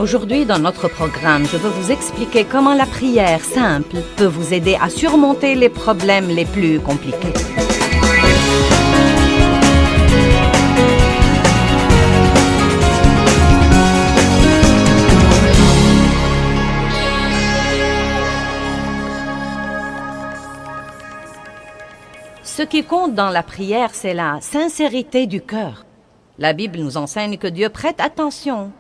Aujourd'hui, dans notre programme, je veux vous expliquer comment la prière simple peut vous aider à surmonter les problèmes les plus compliqués. Ce qui compte dans la prière, c'est la sincérité du cœur. La Bible nous enseigne que Dieu prête attention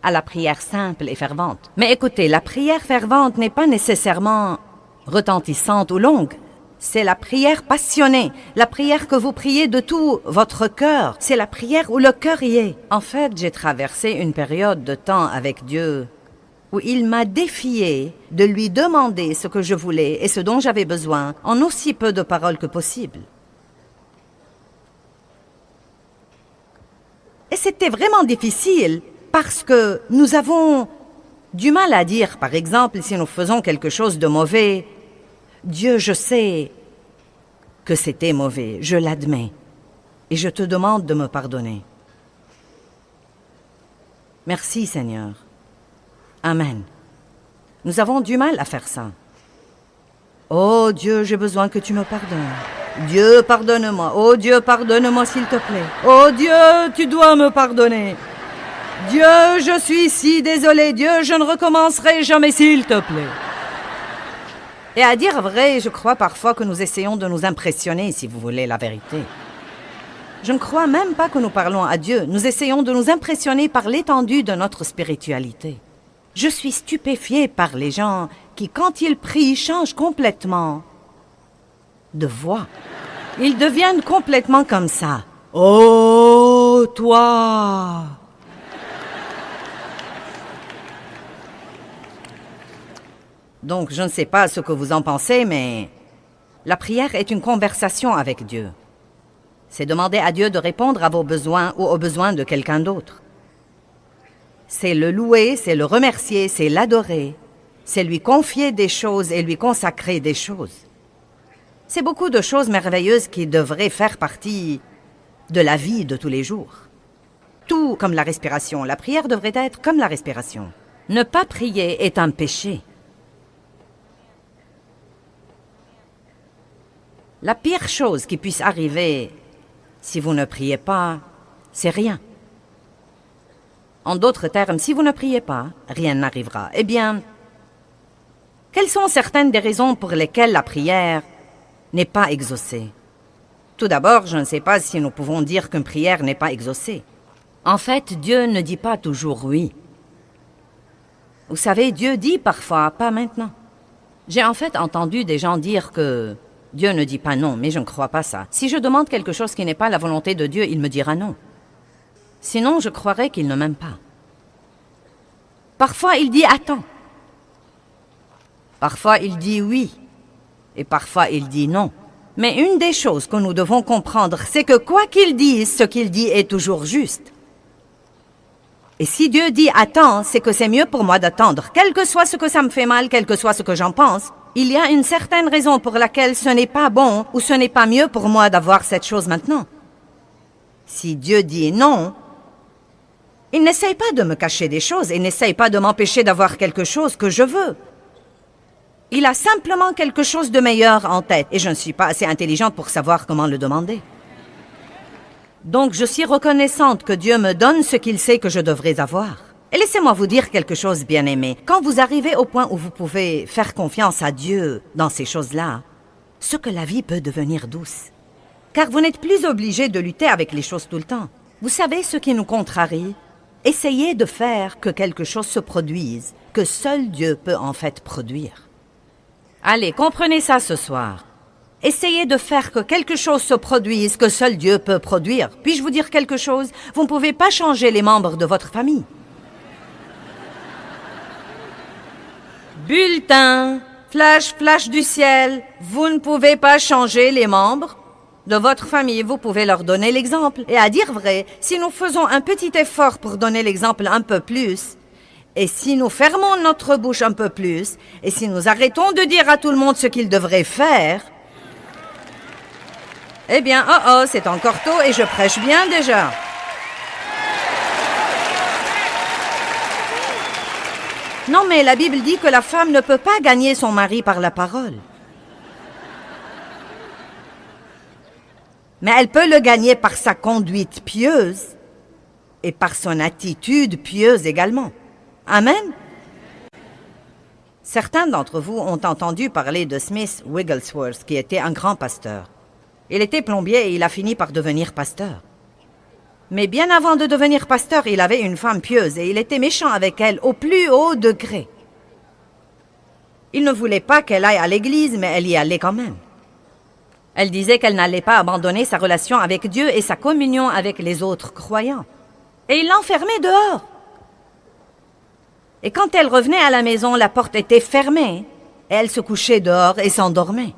à la prière simple et fervente. Mais écoutez, la prière fervente n'est pas nécessairement retentissante ou longue. C'est la prière passionnée, la prière que vous priez de tout votre cœur. C'est la prière où le cœur y est. En fait, j'ai traversé une période de temps avec Dieu où il m'a défié de lui demander ce que je voulais et ce dont j'avais besoin en aussi peu de paroles que possible. Et c'était vraiment difficile parce que nous avons du mal à dire, par exemple, si nous faisons quelque chose de mauvais, « Dieu, je sais que c'était mauvais, je l'admets, et je te demande de me pardonner. » Merci, Seigneur. Amen. Nous avons du mal à faire ça. Oh Dieu, j'ai besoin que tu me pardonnes. Dieu, pardonne-moi. Oh Dieu, pardonne-moi s'il te plaît. Oh Dieu, tu dois me pardonner. Dieu, je suis si désolé. Dieu, je ne recommencerai jamais s'il te plaît. Et à dire vrai, je crois parfois que nous essayons de nous impressionner, si vous voulez la vérité. Je ne crois même pas que nous parlons à Dieu. Nous essayons de nous impressionner par l'étendue de notre spiritualité. Je suis stupéfiée par les gens qui, quand ils prient, changent complètement de voix. Ils deviennent complètement comme ça. « Oh, toi !» Donc, je ne sais pas ce que vous en pensez, mais la prière est une conversation avec Dieu. C'est demander à Dieu de répondre à vos besoins ou aux besoins de quelqu'un d'autre. C'est le louer, c'est le remercier, c'est l'adorer. C'est lui confier des choses et lui consacrer des choses. C'est beaucoup de choses merveilleuses qui devraient faire partie de la vie de tous les jours. Tout comme la respiration. La prière devrait être comme la respiration. Ne pas prier est un péché. La pire chose qui puisse arriver si vous ne priez pas, c'est rien. En d'autres termes, si vous ne priez pas, rien n'arrivera. Eh bien, quelles sont certaines des raisons pour lesquelles la prière n'est pas exaucée? Tout d'abord, je ne sais pas si nous pouvons dire qu'une prière n'est pas exaucée. En fait, Dieu ne dit pas toujours oui. Vous savez, Dieu dit parfois, pas maintenant. J'ai en fait entendu des gens dire que Dieu ne dit pas non, mais je ne crois pas ça. Si je demande quelque chose qui n'est pas la volonté de Dieu, il me dira non. Sinon, je croirais qu'il ne m'aime pas. Parfois, il dit « attends ». Parfois, il dit « oui ». Et parfois, il dit « non ». Mais une des choses que nous devons comprendre, c'est que quoi qu'il dise, ce qu'il dit est toujours juste. Et si Dieu dit « attends », c'est que c'est mieux pour moi d'attendre. Quel que soit ce que ça me fait mal, quel que soit ce que j'en pense, il y a une certaine raison pour laquelle ce n'est pas bon ou ce n'est pas mieux pour moi d'avoir cette chose maintenant. Si Dieu dit « non », il n'essaye pas de me cacher des choses, il n'essaye pas de m'empêcher d'avoir quelque chose que je veux. Il a simplement quelque chose de meilleur en tête, et je ne suis pas assez intelligente pour savoir comment le demander. Donc je suis reconnaissante que Dieu me donne ce qu'il sait que je devrais avoir. Et laissez-moi vous dire quelque chose, bien-aimé. Quand vous arrivez au point où vous pouvez faire confiance à Dieu dans ces choses-là, ce que la vie peut devenir douce. Car vous n'êtes plus obligé de lutter avec les choses tout le temps. Vous savez ce qui nous contrarie? Essayez de faire que quelque chose se produise, que seul Dieu peut en fait produire. Allez, comprenez ça ce soir. Essayez de faire que quelque chose se produise, que seul Dieu peut produire. Puis-je vous dire quelque chose? Vous ne pouvez pas changer les membres de votre famille. Bulletin, flash, flash du ciel. Vous ne pouvez pas changer les membres de votre famille. Vous pouvez leur donner l'exemple. Et à dire vrai, si nous faisons un petit effort pour donner l'exemple un peu plus, et si nous fermons notre bouche un peu plus, et si nous arrêtons de dire à tout le monde ce qu'ils devraient faire, eh bien, c'est encore tôt et je prêche bien déjà. Non, mais la Bible dit que la femme ne peut pas gagner son mari par la parole. Mais elle peut le gagner par sa conduite pieuse et par son attitude pieuse également. Amen. Certains d'entre vous ont entendu parler de Smith Wigglesworth, qui était un grand pasteur. Il était plombier et il a fini par devenir pasteur. Mais bien avant de devenir pasteur, il avait une femme pieuse et il était méchant avec elle au plus haut degré. Il ne voulait pas qu'elle aille à l'église, mais elle y allait quand même. Elle disait qu'elle n'allait pas abandonner sa relation avec Dieu et sa communion avec les autres croyants. Et il l'enfermait dehors. Et quand elle revenait à la maison, la porte était fermée. Et elle se couchait dehors et s'endormait.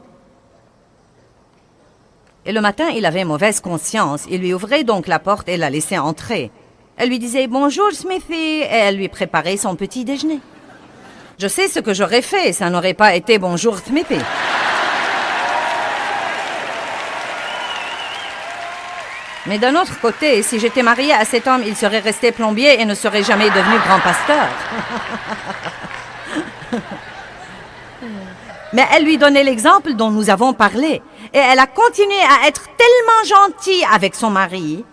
Et le matin, il avait mauvaise conscience. Il lui ouvrait donc la porte et la laissait entrer. Elle lui disait « Bonjour, Smithy » et elle lui préparait son petit déjeuner. Je sais ce que j'aurais fait, ça n'aurait pas été « Bonjour, Smithy ». Mais d'un autre côté, si j'étais mariée à cet homme, il serait resté plombier et ne serait jamais devenu grand pasteur. Mais elle lui donnait l'exemple dont nous avons parlé. Et elle a continué à être tellement gentille avec son mari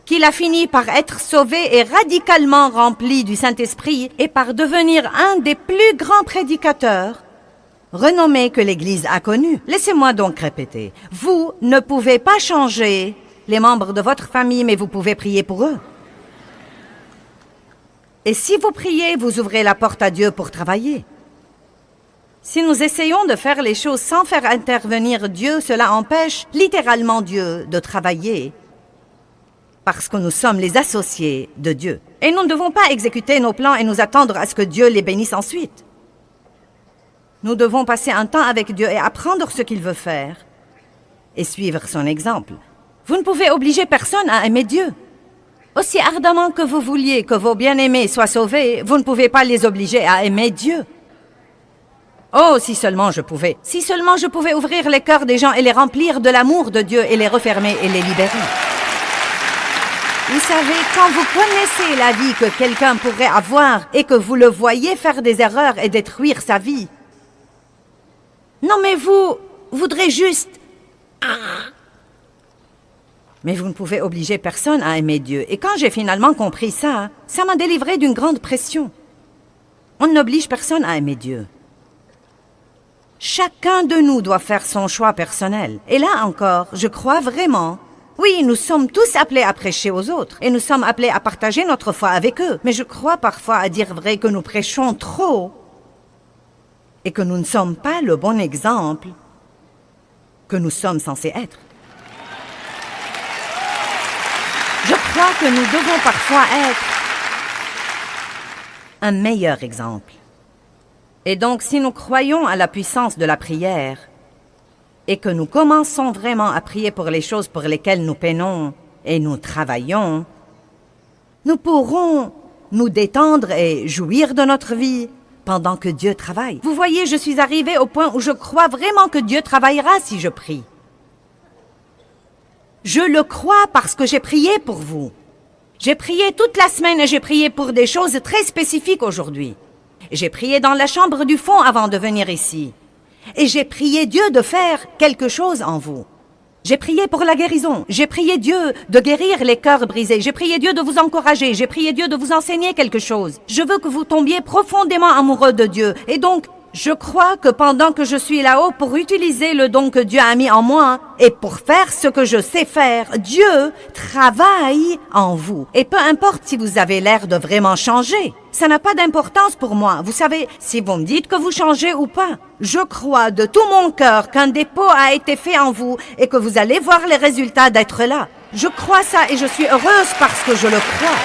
qu'il a fini par être sauvé et radicalement rempli du Saint-Esprit et par devenir un des plus grands prédicateurs renommés que l'Église a connus. Laissez-moi donc répéter. Vous ne pouvez pas changer les membres de votre famille, mais vous pouvez prier pour eux. Et si vous priez, vous ouvrez la porte à Dieu pour travailler. Si nous essayons de faire les choses sans faire intervenir Dieu, cela empêche littéralement Dieu de travailler parce que nous sommes les associés de Dieu. Et nous ne devons pas exécuter nos plans et nous attendre à ce que Dieu les bénisse ensuite. Nous devons passer un temps avec Dieu et apprendre ce qu'il veut faire et suivre son exemple. Vous ne pouvez obliger personne à aimer Dieu. Aussi ardemment que vous vouliez que vos bien-aimés soient sauvés, vous ne pouvez pas les obliger à aimer Dieu. Oh, si seulement je pouvais. Si seulement je pouvais ouvrir les cœurs des gens et les remplir de l'amour de Dieu et les refermer et les libérer. Vous savez, quand vous connaissez la vie que quelqu'un pourrait avoir et que vous le voyez faire des erreurs et détruire sa vie, non mais vous voudrez juste... Mais vous ne pouvez obliger personne à aimer Dieu. Et quand j'ai finalement compris ça, ça m'a délivré d'une grande pression. On n'oblige personne à aimer Dieu. Chacun de nous doit faire son choix personnel. Et là encore, je crois vraiment... Oui, nous sommes tous appelés à prêcher aux autres. Et nous sommes appelés à partager notre foi avec eux. Mais je crois parfois, à dire vrai, que nous prêchons trop. Et que nous ne sommes pas le bon exemple que nous sommes censés être. Je crois que nous devons parfois être un meilleur exemple. Et donc, si nous croyons à la puissance de la prière et que nous commençons vraiment à prier pour les choses pour lesquelles nous peinons et nous travaillons, nous pourrons nous détendre et jouir de notre vie pendant que Dieu travaille. Vous voyez, je suis arrivée au point où je crois vraiment que Dieu travaillera si je prie. Je le crois parce que j'ai prié pour vous. J'ai prié toute la semaine et j'ai prié pour des choses très spécifiques aujourd'hui. J'ai prié dans la chambre du fond avant de venir ici. Et j'ai prié Dieu de faire quelque chose en vous. J'ai prié pour la guérison. J'ai prié Dieu de guérir les cœurs brisés. J'ai prié Dieu de vous encourager. J'ai prié Dieu de vous enseigner quelque chose. Je veux que vous tombiez profondément amoureux de Dieu. Et donc, je crois que pendant que je suis là-haut pour utiliser le don que Dieu a mis en moi et pour faire ce que je sais faire, Dieu travaille en vous. Et peu importe si vous avez l'air de vraiment changer, ça n'a pas d'importance pour moi. Vous savez, si vous me dites que vous changez ou pas, je crois de tout mon cœur qu'un dépôt a été fait en vous et que vous allez voir les résultats d'être là. Je crois ça et je suis heureuse parce que je le crois.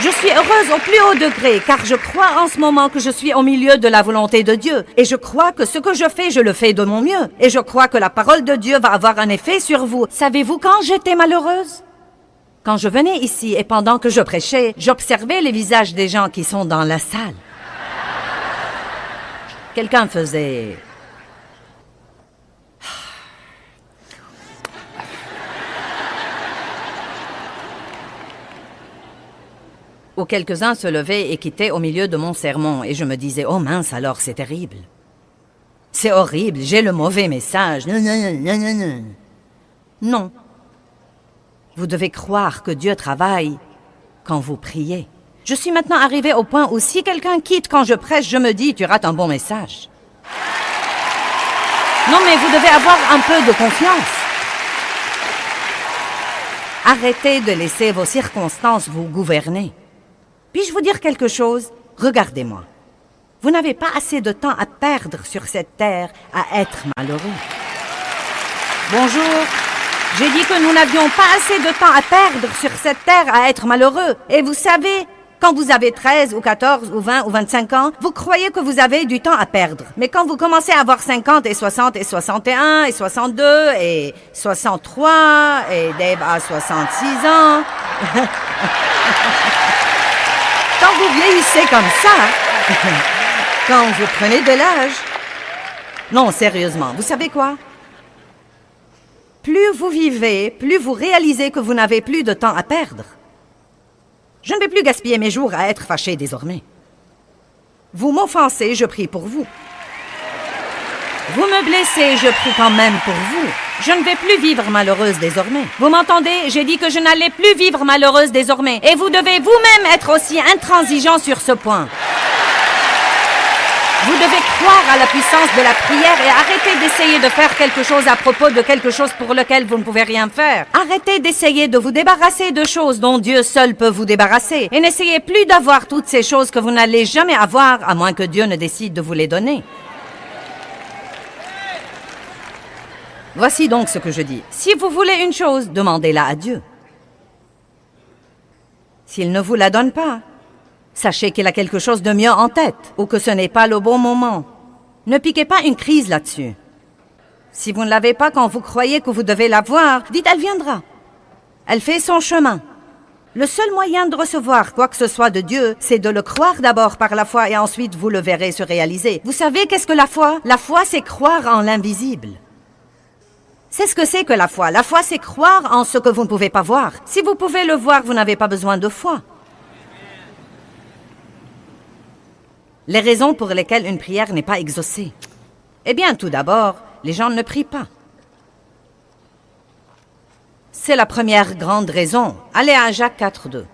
Je suis heureuse au plus haut degré, car je crois en ce moment que je suis au milieu de la volonté de Dieu. Et je crois que ce que je fais, je le fais de mon mieux. Et je crois que la parole de Dieu va avoir un effet sur vous. Savez-vous quand j'étais malheureuse? Quand je venais ici et pendant que je prêchais, j'observais les visages des gens qui sont dans la salle. Quelqu'un faisait... où quelques-uns se levaient et quittaient au milieu de mon sermon, et je me disais, oh mince alors, c'est terrible. C'est horrible, j'ai le mauvais message. Non. Vous devez croire que Dieu travaille quand vous priez. Je suis maintenant arrivée au point où si quelqu'un quitte quand je prêche, je me dis, tu rates un bon message. Non, mais vous devez avoir un peu de confiance. Arrêtez de laisser vos circonstances vous gouverner. Puis-je vous dire quelque chose? Regardez-moi. Vous n'avez pas assez de temps à perdre sur cette terre à être malheureux. Bonjour. J'ai dit que nous n'avions pas assez de temps à perdre sur cette terre à être malheureux. Et vous savez, quand vous avez 13 ou 14 ou 20 ou 25 ans, vous croyez que vous avez du temps à perdre. Mais quand vous commencez à avoir 50 et 60 et 61 et 62 et 63 et Dave a 66 ans... Quand vous vieillissez comme ça, quand vous prenez de l'âge... Non, sérieusement, vous savez quoi? Plus vous vivez, plus vous réalisez que vous n'avez plus de temps à perdre. Je ne vais plus gaspiller mes jours à être fâché désormais. Vous m'offensez, je prie pour vous. Vous me blessez, je prie quand même pour vous. Je ne vais plus vivre malheureuse désormais. Vous m'entendez? J'ai dit que je n'allais plus vivre malheureuse désormais. Et vous devez vous-même être aussi intransigeant sur ce point. Vous devez croire à la puissance de la prière et arrêter d'essayer de faire quelque chose à propos de quelque chose pour lequel vous ne pouvez rien faire. Arrêtez d'essayer de vous débarrasser de choses dont Dieu seul peut vous débarrasser. Et n'essayez plus d'avoir toutes ces choses que vous n'allez jamais avoir, à moins que Dieu ne décide de vous les donner. Voici donc ce que je dis. Si vous voulez une chose, demandez-la à Dieu. S'il ne vous la donne pas, sachez qu'il a quelque chose de mieux en tête, ou que ce n'est pas le bon moment. Ne piquez pas une crise là-dessus. Si vous ne l'avez pas quand vous croyez que vous devez l'avoir, dites « elle viendra ». Elle fait son chemin. Le seul moyen de recevoir quoi que ce soit de Dieu, c'est de le croire d'abord par la foi et ensuite vous le verrez se réaliser. Vous savez qu'est-ce que la foi? La foi, c'est croire en l'invisible. C'est ce que c'est que la foi. La foi, c'est croire en ce que vous ne pouvez pas voir. Si vous pouvez le voir, vous n'avez pas besoin de foi. Les raisons pour lesquelles une prière n'est pas exaucée. Eh bien, tout d'abord, les gens ne prient pas. C'est la première grande raison. Allez à Jacques 4:2.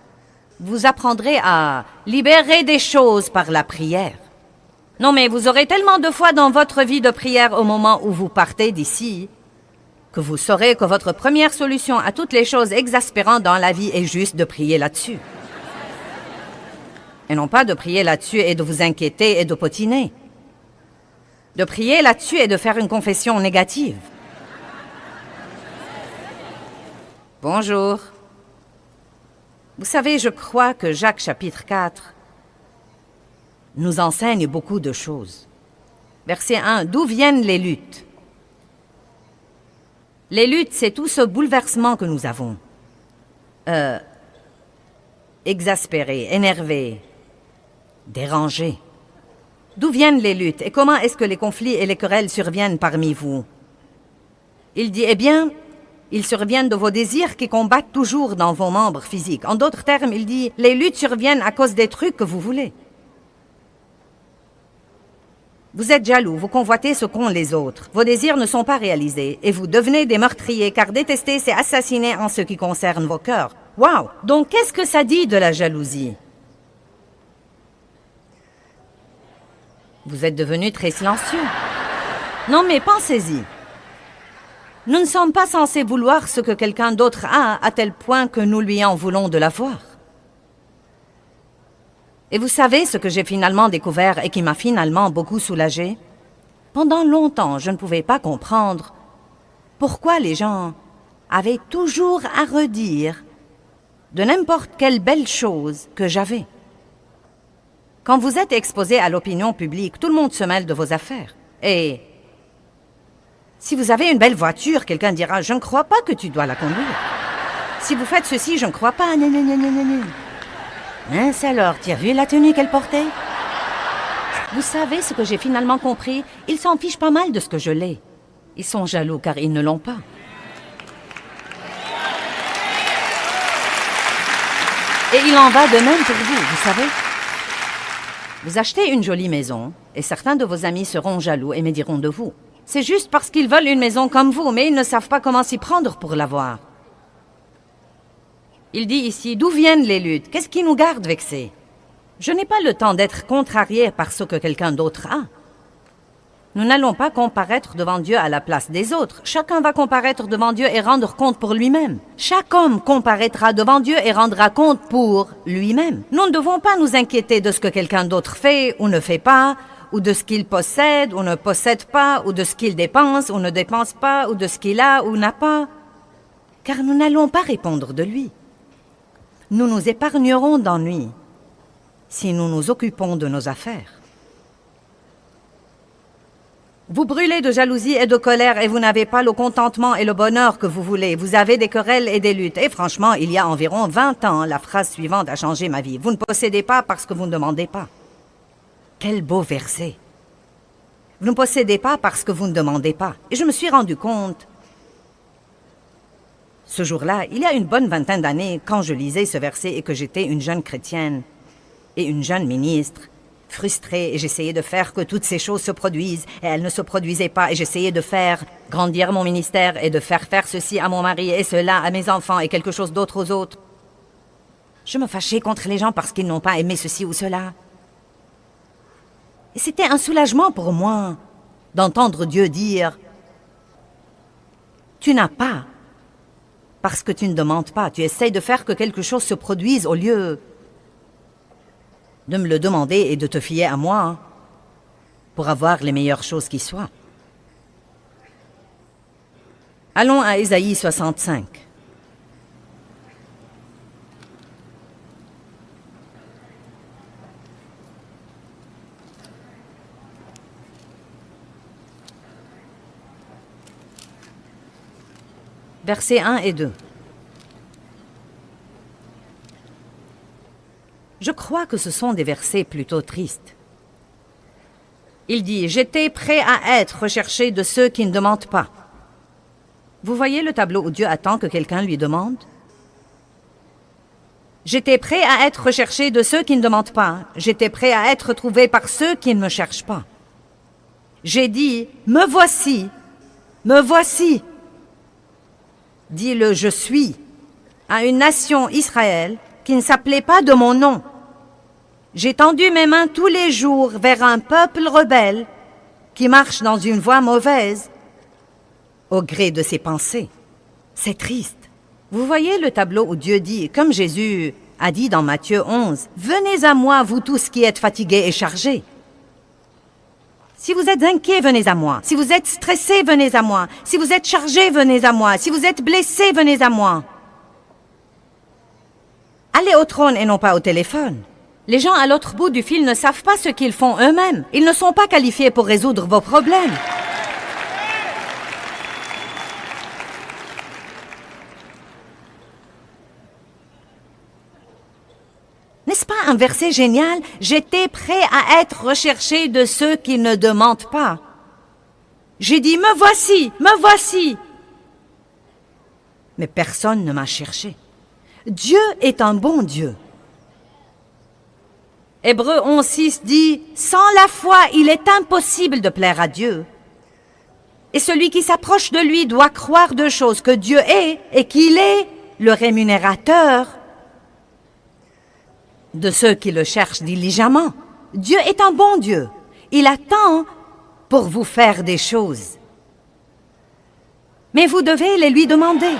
Vous apprendrez à libérer des choses par la prière. Non, mais vous aurez tellement de foi dans votre vie de prière au moment où vous partez d'ici que vous saurez que votre première solution à toutes les choses exaspérantes dans la vie est juste de prier là-dessus. Et non pas de prier là-dessus et de vous inquiéter et de potiner. De prier là-dessus et de faire une confession négative. Bonjour. Vous savez, je crois que Jacques chapitre 4 nous enseigne beaucoup de choses. Verset 1, d'où viennent les luttes? Les luttes, c'est tout ce bouleversement que nous avons. Exaspéré, énervé, dérangé. D'où viennent les luttes et comment est-ce que les conflits et les querelles surviennent parmi vous? Il dit, eh bien, ils surviennent de vos désirs qui combattent toujours dans vos membres physiques. En d'autres termes, il dit, les luttes surviennent à cause des trucs que vous voulez. Vous êtes jaloux, vous convoitez ce qu'ont les autres. Vos désirs ne sont pas réalisés et vous devenez des meurtriers car détester, c'est assassiner en ce qui concerne vos cœurs. Wow! Donc, qu'est-ce que ça dit de la jalousie? Vous êtes devenu très silencieux. Non, mais pensez-y. Nous ne sommes pas censés vouloir ce que quelqu'un d'autre a à tel point que nous lui en voulons de l'avoir. Et vous savez ce que j'ai finalement découvert et qui m'a finalement beaucoup soulagée? Pendant longtemps, je ne pouvais pas comprendre pourquoi les gens avaient toujours à redire de n'importe quelle belle chose que j'avais. Quand vous êtes exposé à l'opinion publique, tout le monde se mêle de vos affaires. Et si vous avez une belle voiture, quelqu'un dira « Je ne crois pas que tu dois la conduire. » Si vous faites ceci, je ne crois pas. Mince alors, tu as vu la tenue qu'elle portait? Vous savez ce que j'ai finalement compris? Ils s'en fichent pas mal de ce que je l'ai. Ils sont jaloux car ils ne l'ont pas. Et il en va de même pour vous, vous savez. Vous achetez une jolie maison, et certains de vos amis seront jaloux et médiront de vous. C'est juste parce qu'ils veulent une maison comme vous, mais ils ne savent pas comment s'y prendre pour l'avoir. Il dit ici, d'où viennent les luttes? Qu'est-ce qui nous garde vexés? Je n'ai pas le temps d'être contrarié par ce que quelqu'un d'autre a. Nous n'allons pas comparaître devant Dieu à la place des autres. Chacun va comparaître devant Dieu et rendre compte pour lui-même. Chaque homme comparaîtra devant Dieu et rendra compte pour lui-même. Nous ne devons pas nous inquiéter de ce que quelqu'un d'autre fait ou ne fait pas, ou de ce qu'il possède ou ne possède pas, ou de ce qu'il dépense ou ne dépense pas, ou de ce qu'il a ou n'a pas. Car nous n'allons pas répondre de lui. Nous nous épargnerons d'ennui si nous nous occupons de nos affaires. Vous brûlez de jalousie et de colère et vous n'avez pas le contentement et le bonheur que vous voulez. Vous avez des querelles et des luttes. Et franchement, il y a environ 20 ans, la phrase suivante a changé ma vie. Vous ne possédez pas parce que vous ne demandez pas. Quel beau verset. Vous ne possédez pas parce que vous ne demandez pas. Et je me suis rendu compte, ce jour-là, il y a une bonne vingtaine d'années, quand je lisais ce verset et que j'étais une jeune chrétienne et une jeune ministre, frustrée, et j'essayais de faire que toutes ces choses se produisent, et elles ne se produisaient pas, et j'essayais de faire grandir mon ministère, et de faire ceci à mon mari, et cela à mes enfants, et quelque chose d'autre aux autres. Je me fâchais contre les gens parce qu'ils n'ont pas aimé ceci ou cela. Et c'était un soulagement pour moi d'entendre Dieu dire « Tu n'as pas, parce que tu ne demandes pas, tu essayes de faire que quelque chose se produise au lieu de me le demander et de te fier à moi pour avoir les meilleures choses qui soient. » Allons à Ésaïe 65. Versets 1 et 2. Je crois que ce sont des versets plutôt tristes. Il dit « J'étais prêt à être recherché de ceux qui ne demandent pas. » Vous voyez le tableau où Dieu attend que quelqu'un lui demande? J'étais prêt à être recherché de ceux qui ne demandent pas. J'étais prêt à être trouvé par ceux qui ne me cherchent pas. J'ai dit « Me voici, me voici. » Dit le « Je suis » à une nation Israël qui ne s'appelait pas de mon nom. J'ai tendu mes mains tous les jours vers un peuple rebelle qui marche dans une voie mauvaise au gré de ses pensées. C'est triste. Vous voyez le tableau où Dieu dit, comme Jésus a dit dans Matthieu 11, « Venez à moi, vous tous qui êtes fatigués et chargés. » Si vous êtes inquiets, venez à moi. Si vous êtes stressés, venez à moi. Si vous êtes chargés, venez à moi. Si vous êtes blessés, venez à moi. Allez au trône et non pas au téléphone. Les gens à l'autre bout du fil ne savent pas ce qu'ils font eux-mêmes. Ils ne sont pas qualifiés pour résoudre vos problèmes. N'est-ce pas un verset génial? J'étais prêt à être recherché de ceux qui ne demandent pas. J'ai dit, me voici, me voici. Mais personne ne m'a cherché. Dieu est un bon Dieu. Hébreux 11:6 dit, sans la foi, il est impossible de plaire à Dieu. Et celui qui s'approche de lui doit croire deux choses, que Dieu est et qu'il est le rémunérateur de ceux qui le cherchent diligemment. Dieu est un bon Dieu. Il attend pour vous faire des choses. Mais vous devez les lui demander.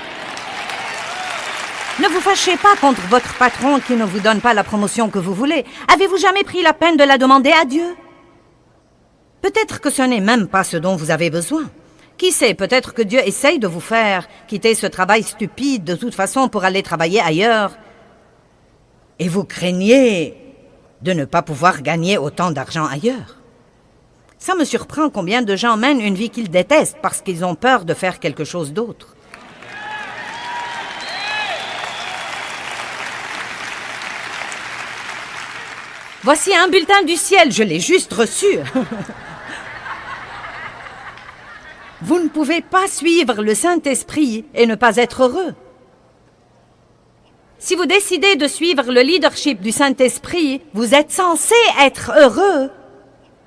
Ne vous fâchez pas contre votre patron qui ne vous donne pas la promotion que vous voulez. Avez-vous jamais pris la peine de la demander à Dieu? Peut-être que ce n'est même pas ce dont vous avez besoin. Qui sait, peut-être que Dieu essaye de vous faire quitter ce travail stupide de toute façon pour aller travailler ailleurs. Et vous craignez de ne pas pouvoir gagner autant d'argent ailleurs. Ça me surprend combien de gens mènent une vie qu'ils détestent parce qu'ils ont peur de faire quelque chose d'autre. Voici un bulletin du ciel, je l'ai juste reçu. Vous ne pouvez pas suivre le Saint-Esprit et ne pas être heureux. Si vous décidez de suivre le leadership du Saint-Esprit, vous êtes censé être heureux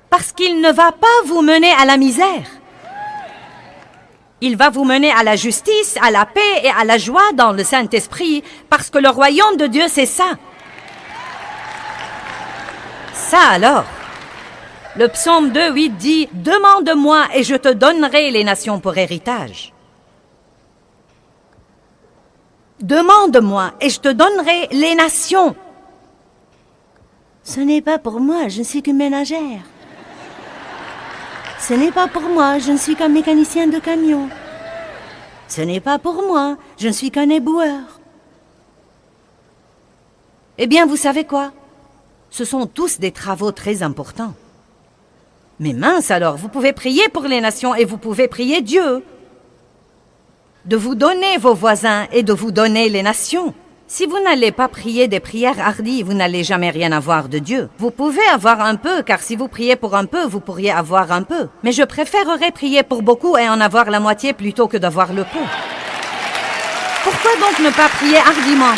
parce qu'il ne va pas vous mener à la misère. Il va vous mener à la justice, à la paix et à la joie dans le Saint-Esprit parce que le royaume de Dieu, c'est ça. Ça alors. Le psaume 2:8 dit « Demande-moi et je te donnerai les nations pour héritage. » Demande-moi et je te donnerai les nations. Ce n'est pas pour moi, je ne suis qu'une ménagère. Ce n'est pas pour moi, je ne suis qu'un mécanicien de camion. Ce n'est pas pour moi, je ne suis qu'un éboueur. Eh bien, vous savez quoi? Ce sont tous des travaux très importants. Mais mince alors, vous pouvez prier pour les nations et vous pouvez prier Dieu de vous donner vos voisins et de vous donner les nations. Si vous n'allez pas prier des prières hardies, vous n'allez jamais rien avoir de Dieu. Vous pouvez avoir un peu, car si vous priez pour un peu, vous pourriez avoir un peu. Mais je préférerais prier pour beaucoup et en avoir la moitié plutôt que d'avoir le peu. Pourquoi donc ne pas prier hardiment?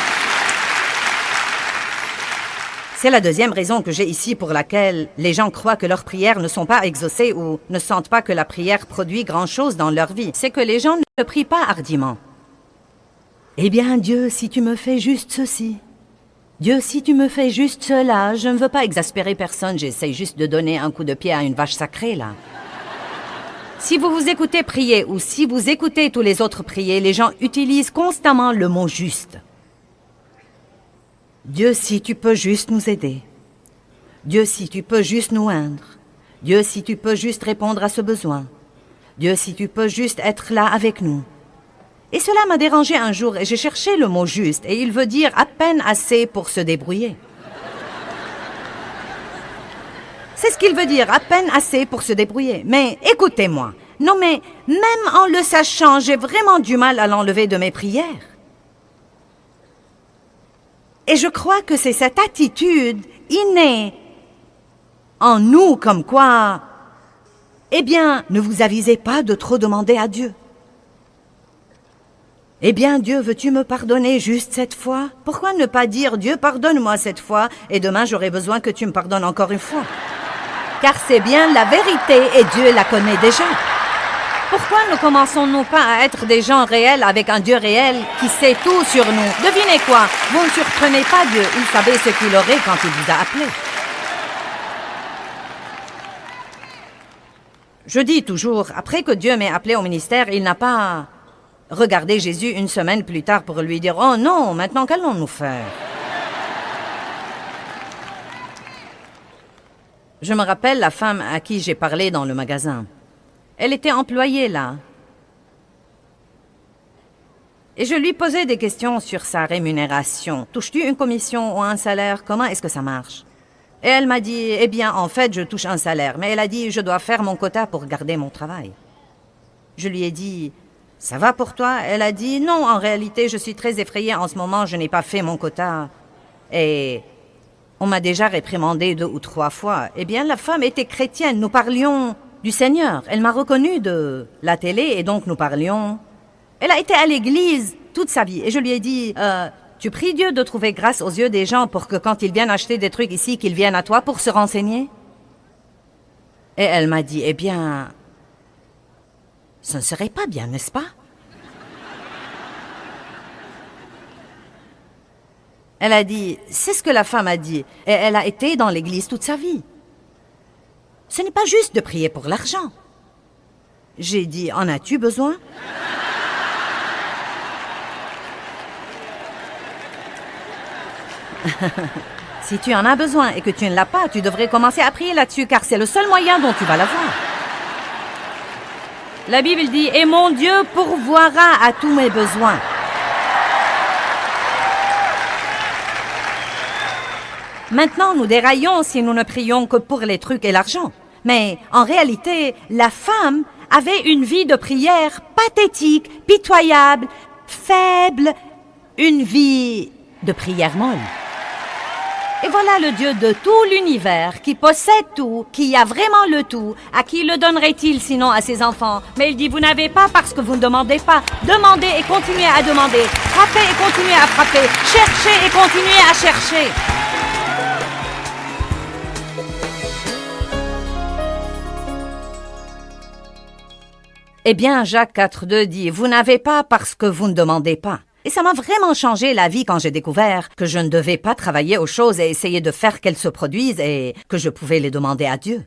C'est la deuxième raison que j'ai ici pour laquelle les gens croient que leurs prières ne sont pas exaucées ou ne sentent pas que la prière produit grand-chose dans leur vie. C'est que les gens ne prient pas hardiment. Eh bien, Dieu, si tu me fais juste ceci. Dieu, si tu me fais juste cela. Je ne veux pas exaspérer personne, j'essaie juste de donner un coup de pied à une vache sacrée, là. Si vous vous écoutez prier ou si vous écoutez tous les autres prier, les gens utilisent constamment le mot « juste ». Dieu, si tu peux juste nous aider. Dieu, si tu peux juste nous oindre. Dieu, si tu peux juste répondre à ce besoin. Dieu, si tu peux juste être là avec nous. Et cela m'a dérangé un jour et j'ai cherché le mot « juste » et il veut dire à peine assez pour se débrouiller. C'est ce qu'il veut dire, à peine assez pour se débrouiller. Mais écoutez-moi, non mais même en le sachant, j'ai vraiment du mal à l'enlever de mes prières. Et je crois que c'est cette attitude innée en nous comme quoi, eh bien, ne vous avisez pas de trop demander à Dieu. Eh bien, Dieu, veux-tu me pardonner juste cette fois? Pourquoi ne pas dire, Dieu, pardonne-moi cette fois, et demain j'aurai besoin que tu me pardonnes encore une fois? Car c'est bien la vérité, et Dieu la connaît déjà. Pourquoi ne commençons-nous pas à être des gens réels avec un Dieu réel qui sait tout sur nous? Devinez quoi? Vous ne surprenez pas Dieu, il savait ce qu'il aurait quand il vous a appelé. Je dis toujours, après que Dieu m'ait appelé au ministère, il n'a pas regardé Jésus une semaine plus tard pour lui dire « Oh non, maintenant qu'allons-nous faire ?» Je me rappelle la femme à qui j'ai parlé dans le magasin. Elle était employée là. Et je lui posais des questions sur sa rémunération. Touches-tu une commission ou un salaire? Comment est-ce que ça marche? Et elle m'a dit, eh bien, en fait, je touche un salaire. Mais elle a dit, je dois faire mon quota pour garder mon travail. Je lui ai dit, ça va pour toi? Elle a dit, non, en réalité, je suis très effrayée en ce moment, je n'ai pas fait mon quota. Et on m'a déjà réprimandé 2 ou 3 fois. Eh bien, la femme était chrétienne, nous parlions du Seigneur. Elle m'a reconnue de la télé et donc nous parlions. Elle a été à l'église toute sa vie et je lui ai dit, tu pries Dieu de trouver grâce aux yeux des gens pour que quand ils viennent acheter des trucs ici, qu'ils viennent à toi pour se renseigner? Et elle m'a dit, eh bien, ce ne serait pas bien, n'est-ce pas? Elle a dit, c'est ce que la femme a dit et elle a été dans l'église toute sa vie. Ce n'est pas juste de prier pour l'argent. J'ai dit, en as-tu besoin? Si tu en as besoin et que tu ne l'as pas, tu devrais commencer à prier là-dessus, car c'est le seul moyen dont tu vas l'avoir. La Bible dit, « Et mon Dieu pourvoira à tous mes besoins. » Maintenant, nous déraillons si nous ne prions que pour les trucs et l'argent. Mais en réalité, la femme avait une vie de prière pathétique, pitoyable, faible, une vie de prière molle. Et voilà le Dieu de tout l'univers, qui possède tout, qui a vraiment le tout. À qui le donnerait-il sinon à ses enfants? Mais il dit, vous n'avez pas parce que vous ne demandez pas. Demandez et continuez à demander. frappez et continuez à frapper. Cherchez et continuez à chercher. Eh bien, Jacques 4,2 dit, vous n'avez pas parce que vous ne demandez pas. Et ça m'a vraiment changé la vie quand j'ai découvert que je ne devais pas travailler aux choses et essayer de faire qu'elles se produisent et que je pouvais les demander à Dieu.